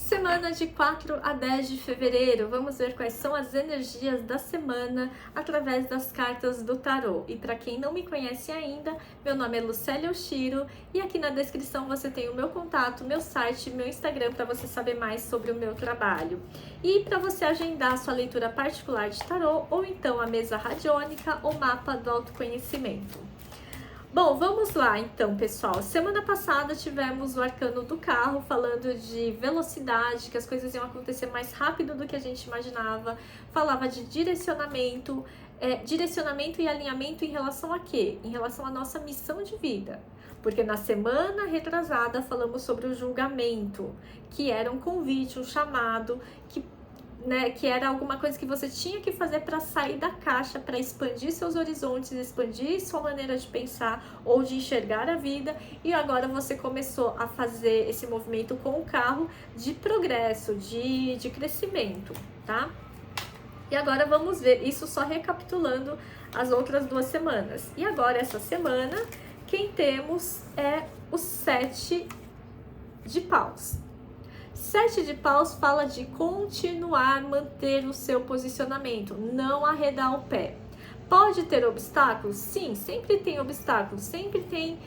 Semana de 4 a 10 de fevereiro, vamos ver quais são as energias da semana através das cartas do tarô. E para quem não me conhece ainda, meu nome é Lucélia Oshiro e aqui na descrição você tem o meu contato, meu site, meu Instagram para você saber mais sobre o meu trabalho. E para você agendar a sua leitura particular de tarô ou então a mesa radiônica ou mapa do autoconhecimento. Bom, vamos lá então, pessoal. Semana passada tivemos o arcano do carro falando de velocidade, que as coisas iam acontecer mais rápido do que a gente imaginava. Falava de direcionamento, direcionamento e alinhamento em relação a quê? Em relação à nossa missão de vida. Porque na semana retrasada falamos sobre o julgamento, que era um convite, um chamado, que era alguma coisa que você tinha que fazer para sair da caixa, para expandir seus horizontes, expandir sua maneira de pensar ou de enxergar a vida, e agora você começou a fazer esse movimento com o carro de progresso, de crescimento, tá? E agora vamos ver, isso só recapitulando as outras 2 semanas. E agora essa semana, quem temos é o 7 de paus. 7 de paus fala de continuar, manter o seu posicionamento, não arredar o pé. Pode ter obstáculos? Sim, sempre tem obstáculos, sempre tem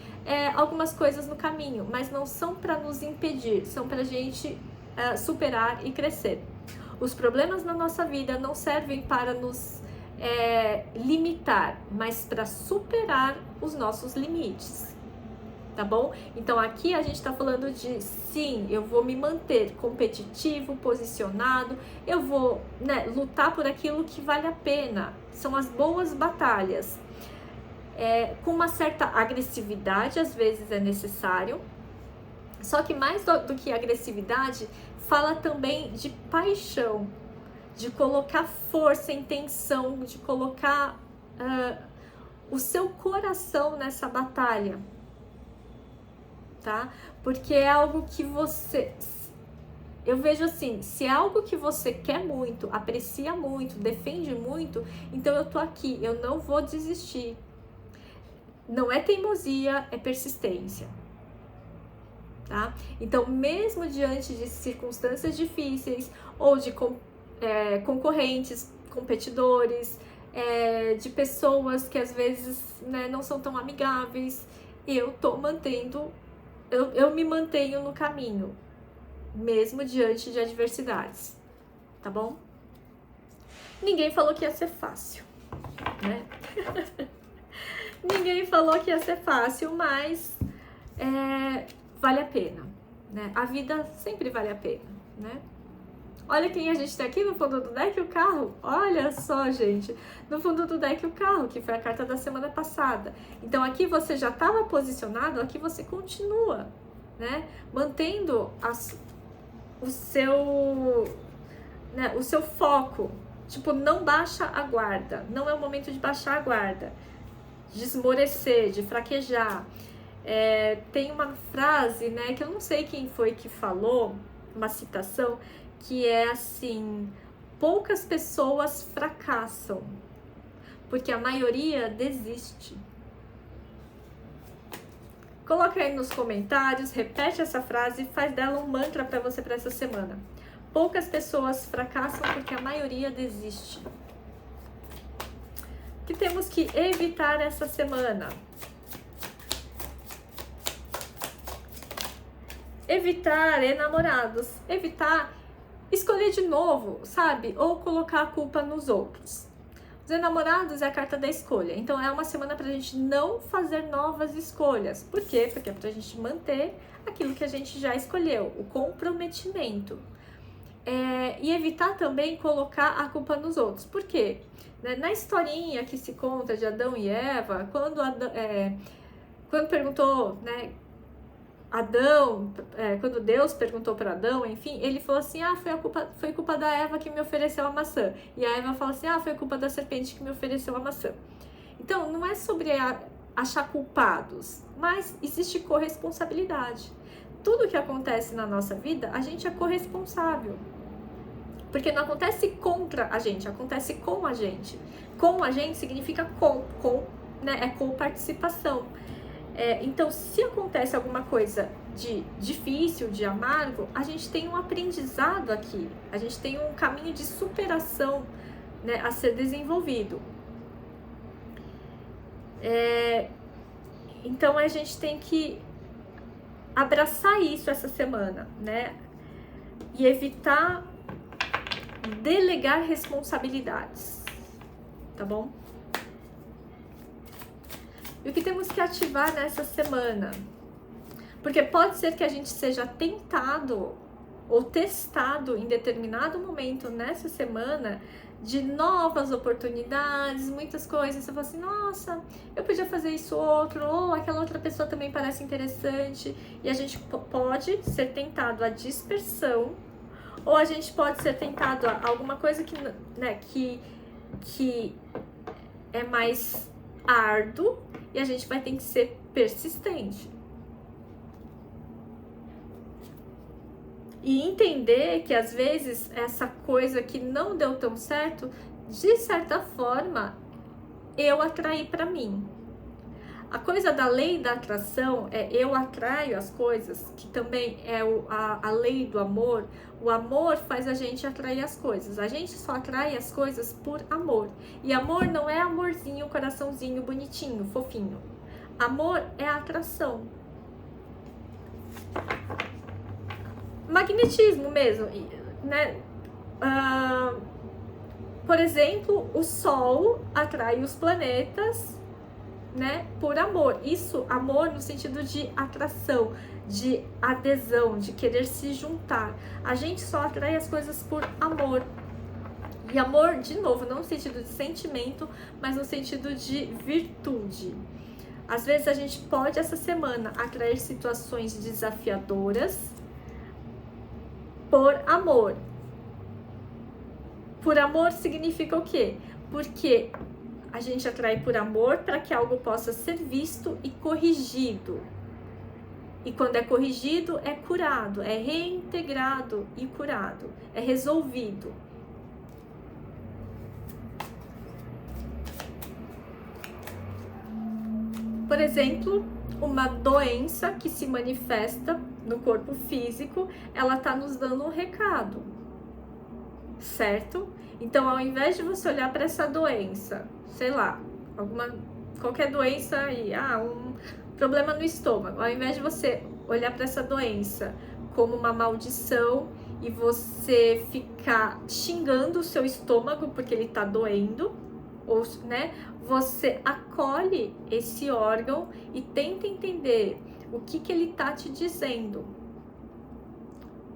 algumas coisas no caminho, mas não são para nos impedir, são para a gente superar e crescer. Os problemas na nossa vida não servem para nos limitar, mas para superar os nossos limites. Tá bom? Então aqui a gente tá falando de sim, eu vou me manter competitivo, posicionado, eu vou lutar por aquilo que vale a pena, são as boas batalhas. Com uma certa agressividade, às vezes é necessário, só que mais do que agressividade, fala também de paixão, de colocar força, intenção, de colocar o seu coração nessa batalha. Tá? Porque é algo que eu vejo assim, se é algo que você quer muito, aprecia muito, defende muito, então eu tô aqui, eu não vou desistir. Não é teimosia, é persistência, tá? Então, mesmo diante de circunstâncias difíceis ou de concorrentes, competidores, de pessoas que às vezes não são tão amigáveis, eu tô mantendo eu me mantenho no caminho, mesmo diante de adversidades, tá bom? Ninguém falou que ia ser fácil, né? Ninguém falou que ia ser fácil, mas vale a pena, né? A vida sempre vale a pena, né? Olha quem a gente tem aqui no fundo do deck, o carro. Olha só, gente. No fundo do deck, o carro, que foi a carta da semana passada. Então, aqui você já estava posicionado, aqui você continua, né? Mantendo o seu foco. Tipo, não baixa a guarda. Não é o momento de baixar a guarda. De esmorecer, de fraquejar. Tem uma frase, né, que eu não sei quem foi que falou, uma citação, que é assim: poucas pessoas fracassam, porque a maioria desiste. Coloca aí nos comentários, repete essa frase e faz dela um mantra para você para essa semana. Poucas pessoas fracassam porque a maioria desiste. O que temos que evitar essa semana? Evitar enamorados, evitar escolher de novo, sabe? Ou colocar a culpa nos outros. Os enamorados é a carta da escolha. Então é uma semana pra gente não fazer novas escolhas. Por quê? Porque é pra gente manter aquilo que a gente já escolheu, o comprometimento. E evitar também colocar a culpa nos outros. Por quê? Na historinha que se conta de Adão e Eva, quando perguntou, né, Adão, quando Deus perguntou para Adão, enfim, ele falou assim: foi culpa da Eva que me ofereceu a maçã. E a Eva fala assim: foi culpa da serpente que me ofereceu a maçã. Então, não é sobre achar culpados, mas existe corresponsabilidade. Tudo que acontece na nossa vida, a gente é corresponsável. Porque não acontece contra a gente, acontece com a gente. Com a gente significa né, com participação. Então, se acontece alguma coisa de difícil, de amargo, a gente tem um aprendizado aqui, a gente tem um caminho de superação, né, a ser desenvolvido. Então a gente tem que abraçar isso essa semana, né? E evitar delegar responsabilidades, tá bom? E o que temos que ativar nessa semana? Porque pode ser que a gente seja tentado ou testado em determinado momento nessa semana de novas oportunidades, muitas coisas. Você fala assim, nossa, eu podia fazer isso outro, ou aquela outra pessoa também parece interessante. E a gente pode ser tentado à dispersão, ou a gente pode ser tentado a alguma coisa que, né, que é mais árduo, e a gente vai ter que ser persistente. E entender que às vezes essa coisa que não deu tão certo, de certa forma, eu atraí para mim. A coisa da lei da atração é eu atraio as coisas, que também é a lei do amor. O amor faz a gente atrair as coisas. A gente só atrai as coisas por amor. E amor não é amorzinho, coraçãozinho, bonitinho, fofinho. Amor é atração. Magnetismo mesmo, né? Por exemplo, o Sol atrai os planetas, né? Por amor. Isso, amor no sentido de atração, de adesão, de querer se juntar. A gente só atrai as coisas por amor. E amor, de novo, não no sentido de sentimento, mas no sentido de virtude. Às vezes a gente pode, essa semana, atrair situações desafiadoras por amor. Por amor significa o quê? Porque a gente atrai por amor para que algo possa ser visto e corrigido. E quando é corrigido, é curado, é reintegrado e curado, é resolvido. Por exemplo, uma doença que se manifesta no corpo físico, ela está nos dando um recado, certo? Então, ao invés de você olhar para essa doença, sei lá, qualquer doença aí, um problema no estômago, ao invés de você olhar para essa doença como uma maldição e você ficar xingando o seu estômago porque ele está doendo, ou, né, você acolhe esse órgão e tenta entender o que ele tá te dizendo.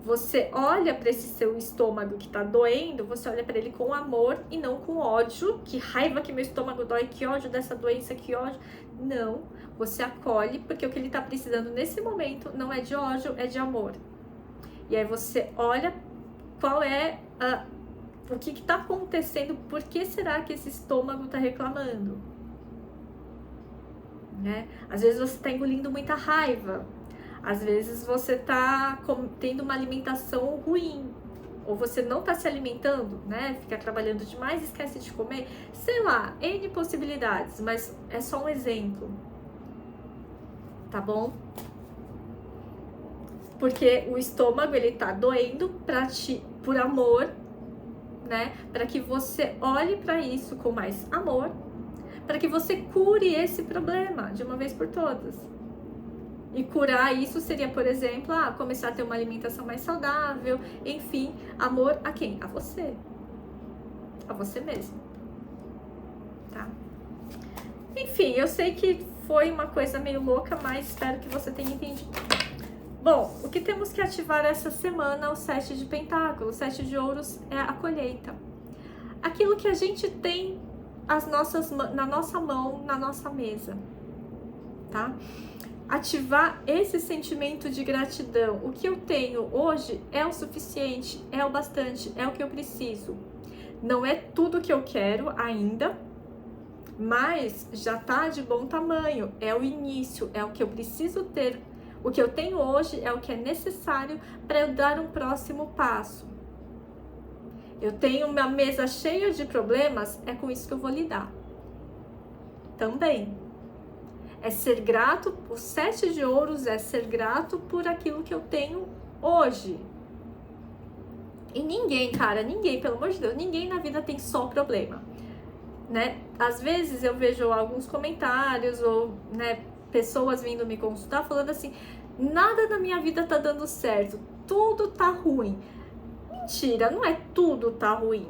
Você olha para esse seu estômago que tá doendo, você olha para ele com amor e não com ódio. Que raiva que meu estômago dói, que ódio dessa doença, que ódio. Não, você acolhe, porque o que ele tá precisando nesse momento não é de ódio, é de amor. E aí você olha qual é o que está acontecendo, por que será que esse estômago está reclamando? Né? Às vezes você está engolindo muita raiva, às vezes você está tendo uma alimentação ruim, ou você não está se alimentando, né? Fica trabalhando demais, esquece de comer, sei lá, N possibilidades, mas é só um exemplo, tá bom? Porque o estômago, ele tá doendo por amor, né? Para que você olhe para isso com mais amor, para que você cure esse problema de uma vez por todas. E curar isso seria, por exemplo, começar a ter uma alimentação mais saudável, enfim, amor a quem? A você. A você mesmo. Tá? Enfim, eu sei que foi uma coisa meio louca, mas espero que você tenha entendido. Bom, o que temos que ativar essa semana é o 7 de pentáculos. O 7 de ouros é a colheita. Aquilo que a gente tem na nossa mão, na nossa mesa, tá? Ativar esse sentimento de gratidão. O que eu tenho hoje é o suficiente, é o bastante, é o que eu preciso. Não é tudo que eu quero ainda, mas já tá de bom tamanho. É o início, é o que eu preciso ter. O que eu tenho hoje é o que é necessário para eu dar um próximo passo. Eu tenho uma mesa cheia de problemas, é com isso que eu vou lidar. Também. É ser grato, o 7 de ouros é ser grato por aquilo que eu tenho hoje. E ninguém, cara, ninguém, pelo amor de Deus, ninguém na vida tem só problema, né? Às vezes eu vejo alguns comentários ou, né, pessoas vindo me consultar falando assim, nada na minha vida tá dando certo, tudo tá ruim. Mentira, não é tudo tá ruim.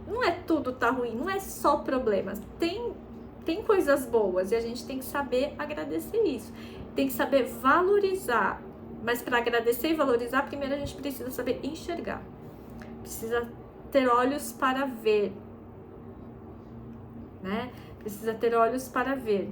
Não é tudo tá ruim, não é só problemas. Tem coisas boas e a gente tem que saber agradecer isso. Tem que saber valorizar. Mas para agradecer e valorizar, primeiro a gente precisa saber enxergar. Precisa ter olhos para ver, né? Precisa ter olhos para ver.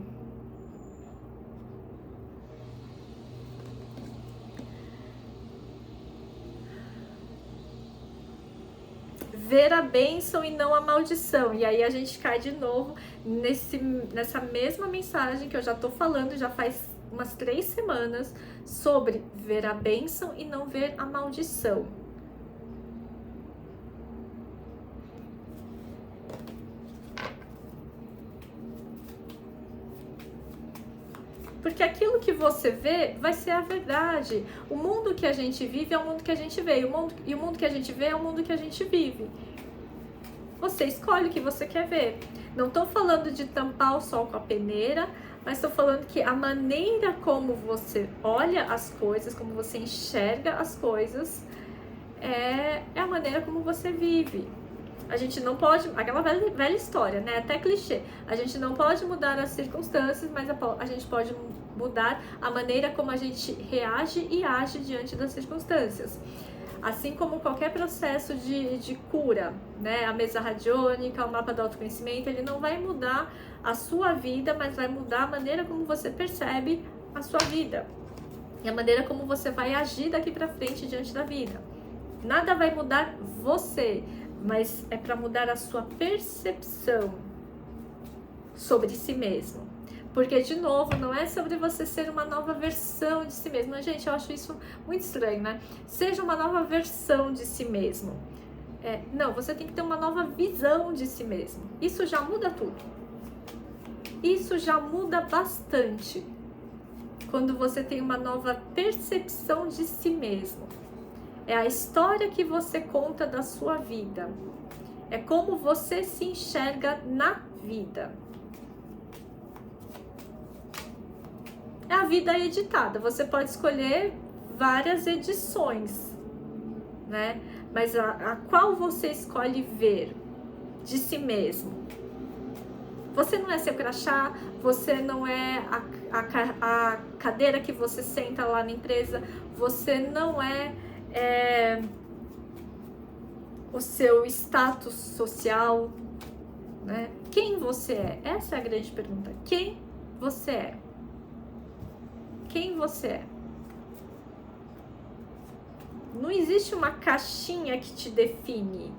Ver a bênção e não a maldição. E aí a gente cai de novo nessa mesma mensagem que eu já tô falando já faz umas 3 semanas sobre ver a bênção e não ver a maldição. Porque aquilo que você vê vai ser a verdade. O mundo que a gente vive é o mundo que a gente vê. E o mundo que a gente vê é o mundo que a gente vive. Você escolhe o que você quer ver. Não estou falando de tampar o sol com a peneira, mas estou falando que a maneira como você olha as coisas, como você enxerga as coisas, é a maneira como você vive. A gente não pode, aquela velha história, né? Até clichê. A gente não pode mudar as circunstâncias, mas a gente pode mudar a maneira como a gente reage e age diante das circunstâncias. Assim como qualquer processo de cura, né? A mesa radiônica, o mapa do autoconhecimento, ele não vai mudar a sua vida, mas vai mudar a maneira como você percebe a sua vida. E a maneira como você vai agir daqui pra frente diante da vida. Nada vai mudar você, mas é para mudar a sua percepção sobre si mesmo. Porque, de novo, não é sobre você ser uma nova versão de si mesmo. Gente, eu acho isso muito estranho, né? Seja uma nova versão de si mesmo. Não, você tem que ter uma nova visão de si mesmo. Isso já muda tudo. Isso já muda bastante. Quando você tem uma nova percepção de si mesmo. É a história que você conta da sua vida. É como você se enxerga na vida. É a vida editada. Você pode escolher várias edições, né? Mas a qual você escolhe ver de si mesmo? Você não é seu crachá, você não é a cadeira que você senta lá na empresa, você não é o seu status social, né? Quem você é? Essa é a grande pergunta. Quem você é? Quem você é? Não existe uma caixinha que te define.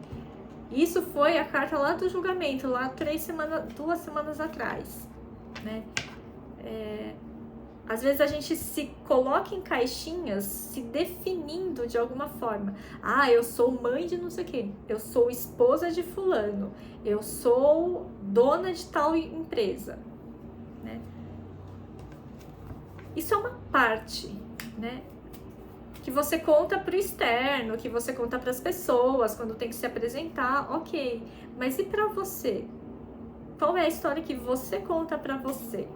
Isso foi a carta lá do julgamento, lá 2 semanas atrás, né? Às vezes a gente se coloca em caixinhas, se definindo de alguma forma. Ah, eu sou mãe de não sei o quê. Eu sou esposa de fulano. Eu sou dona de tal empresa, né? Isso é uma parte, né? Que você conta para o externo, que você conta para as pessoas quando tem que se apresentar, ok. Mas e para você? Qual é a história que você conta para você?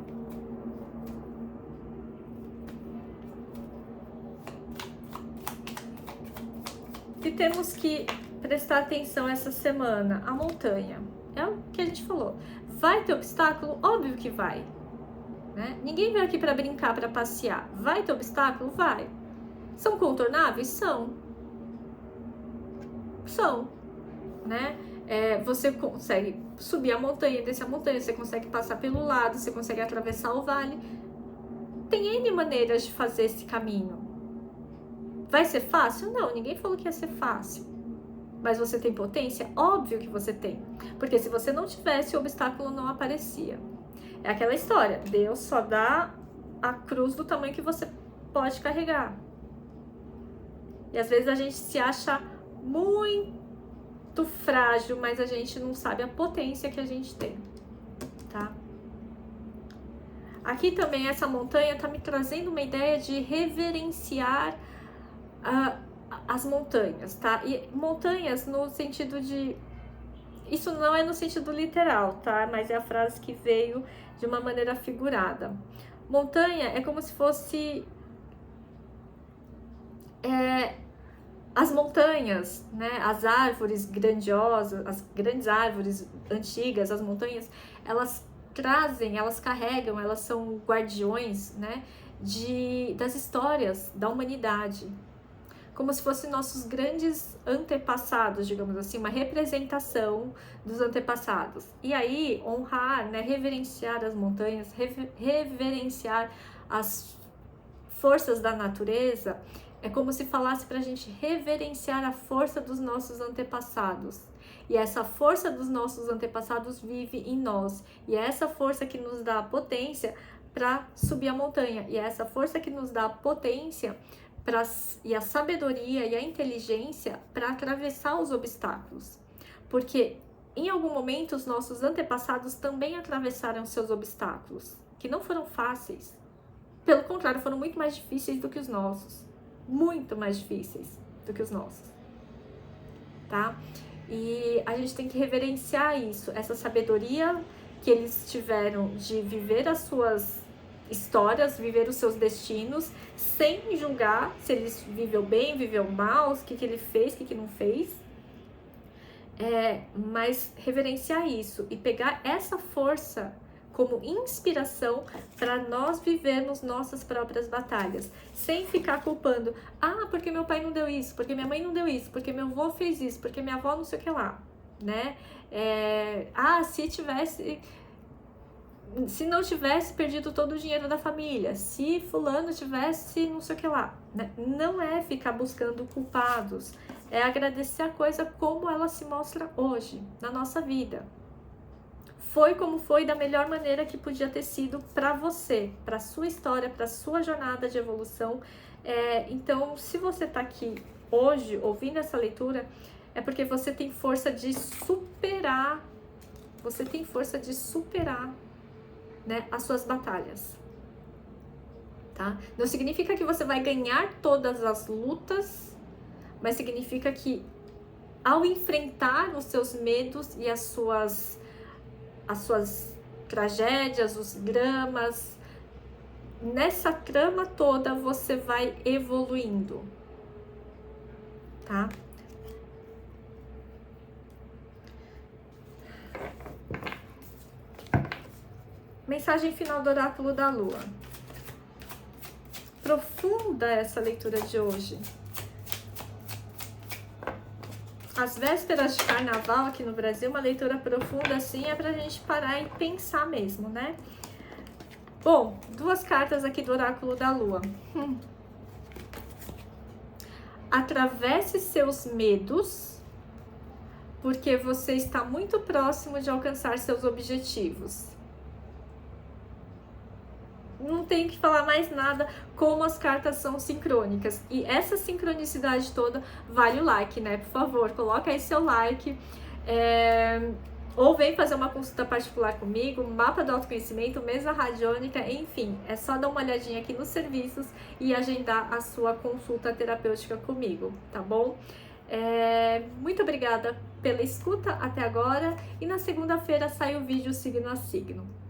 E temos que prestar atenção essa semana. A montanha. É o que a gente falou. Vai ter obstáculo? Óbvio que vai. Né? Ninguém veio aqui para brincar, para passear. Vai ter obstáculo? Vai. São contornáveis? São. São. Né? Você consegue subir a montanha, descer a montanha, você consegue passar pelo lado, você consegue atravessar o vale. Tem N maneiras de fazer esse caminho. Vai ser fácil? Não, ninguém falou que ia ser fácil. Mas você tem potência? Óbvio que você tem. Porque se você não tivesse, o obstáculo não aparecia. É aquela história, Deus só dá a cruz do tamanho que você pode carregar. E às vezes a gente se acha muito frágil, mas a gente não sabe a potência que a gente tem, tá? Aqui também essa montanha está me trazendo uma ideia de reverenciar as montanhas, tá? E montanhas no sentido de... Isso não é no sentido literal, tá? Mas é a frase que veio de uma maneira figurada. Montanha é como se fosse... as montanhas, né? As árvores grandiosas, as grandes árvores antigas, as montanhas, elas trazem, elas carregam, elas são guardiões, né? Das histórias da humanidade. Como se fossem nossos grandes antepassados, digamos assim, uma representação dos antepassados. E aí, honrar, né, reverenciar as montanhas, reverenciar as forças da natureza, é como se falasse para a gente reverenciar a força dos nossos antepassados. E essa força dos nossos antepassados vive em nós. E é essa força que nos dá a potência para subir a montanha. E é essa força que nos dá a potência e a sabedoria e a inteligência para atravessar os obstáculos. Porque em algum momento os nossos antepassados também atravessaram seus obstáculos, que não foram fáceis. Pelo contrário, foram muito mais difíceis do que os nossos. Muito mais difíceis do que os nossos. Tá? E a gente tem que reverenciar isso, essa sabedoria que eles tiveram de viver as suas histórias, viver os seus destinos, sem julgar se ele viveu bem, viveu mal, o que ele fez, o que não fez. Mas reverenciar isso e pegar essa força como inspiração para nós vivermos nossas próprias batalhas, sem ficar culpando, porque meu pai não deu isso, porque minha mãe não deu isso, porque meu avô fez isso, porque minha avó não sei o que lá, né? Se não tivesse perdido todo o dinheiro da família, se fulano tivesse não sei o que lá, né? Não é ficar buscando culpados, é agradecer a coisa como ela se mostra hoje, na nossa vida. Foi como foi, da melhor maneira que podia ter sido para você, para sua história, para sua jornada de evolução. Então, se você está aqui hoje ouvindo essa leitura, é porque você tem força de superar, né, as suas batalhas, tá? Não significa que você vai ganhar todas as lutas, mas significa que ao enfrentar os seus medos e as suas tragédias, os dramas, nessa trama toda você vai evoluindo, tá? Mensagem final do Oráculo da Lua. Profunda essa leitura de hoje. As vésperas de carnaval aqui no Brasil, uma leitura profunda assim, é pra gente parar e pensar mesmo, né? Bom, duas cartas aqui do Oráculo da Lua. Atravesse seus medos, porque você está muito próximo de alcançar seus objetivos. Não tem que falar mais nada, como as cartas são sincrônicas. E essa sincronicidade toda vale o like, né? Por favor, coloca aí seu like. Ou vem fazer uma consulta particular comigo, mapa do autoconhecimento, mesa radiônica, enfim. É só dar uma olhadinha aqui nos serviços e agendar a sua consulta terapêutica comigo, tá bom? Muito obrigada pela escuta até agora. E na segunda-feira sai o vídeo signo a signo.